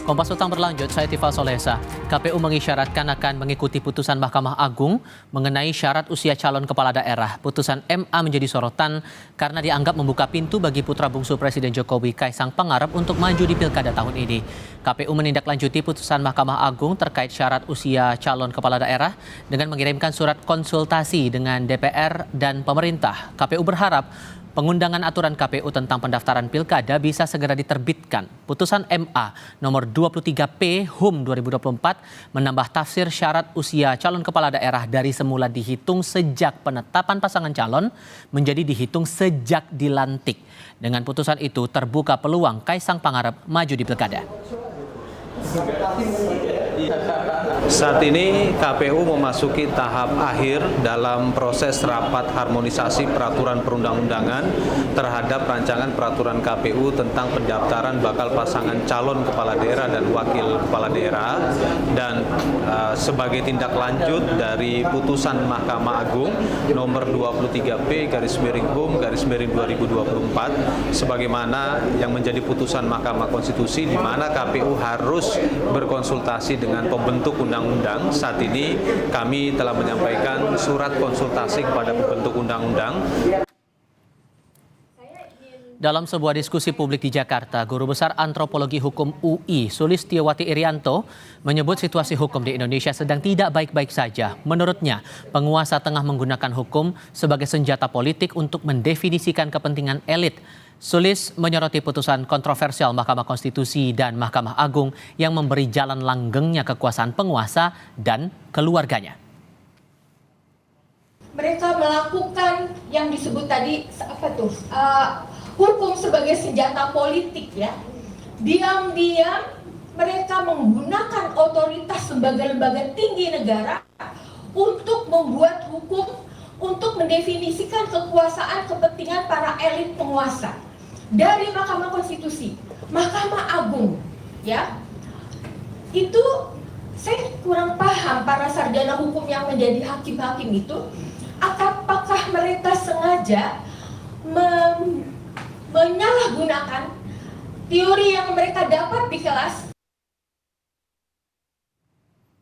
Kompas Petang berlanjut, saya Tifal Solesa. KPU mengisyaratkan akan mengikuti putusan Mahkamah Agung mengenai syarat usia calon kepala daerah. Putusan MA menjadi sorotan karena dianggap membuka pintu bagi putra bungsu Presiden Jokowi Kaisang Pangarep untuk maju di Pilkada tahun ini. KPU menindaklanjuti putusan Mahkamah Agung terkait syarat usia calon kepala daerah dengan mengirimkan surat konsultasi dengan DPR dan pemerintah. KPU berharap pengundangan aturan KPU tentang pendaftaran pilkada bisa segera diterbitkan. Putusan MA nomor 23P HUM 2024 menambah tafsir syarat usia calon kepala daerah dari semula dihitung sejak penetapan pasangan calon menjadi dihitung sejak dilantik. Dengan putusan itu terbuka peluang Kaisang Pangarep maju di pilkada. Saat ini KPU memasuki tahap akhir dalam proses rapat harmonisasi peraturan perundang-undangan terhadap rancangan peraturan KPU tentang pendaftaran bakal pasangan calon kepala daerah dan wakil kepala daerah, dan sebagai tindak lanjut dari putusan Mahkamah Agung nomor 23P HUM 2024 sebagaimana yang menjadi putusan Mahkamah Konstitusi di mana KPU harus berkonsultasi dengan pembentuk undang-undang. Saat ini kami telah menyampaikan surat konsultasi kepada pembentuk undang-undang. Dalam sebuah diskusi publik di Jakarta, Guru Besar Antropologi Hukum UI, Sulistiowati Irianto, menyebut situasi hukum di Indonesia sedang tidak baik-baik saja. Menurutnya, penguasa tengah menggunakan hukum sebagai senjata politik untuk mendefinisikan kepentingan elit. Sulis menyoroti putusan kontroversial Mahkamah Konstitusi dan Mahkamah Agung yang memberi jalan langgengnya kekuasaan penguasa dan keluarganya. Mereka melakukan yang disebut tadi hukum sebagai senjata politik, ya. Diam-diam mereka menggunakan otoritas lembaga-lembaga tinggi negara untuk membuat hukum untuk mendefinisikan kekuasaan kepentingan para elit penguasa. Dari Mahkamah Konstitusi, Mahkamah Agung, ya, itu saya kurang paham para sarjana hukum yang menjadi hakim-hakim itu, apakah mereka sengaja menyalahgunakan teori yang mereka dapat di kelas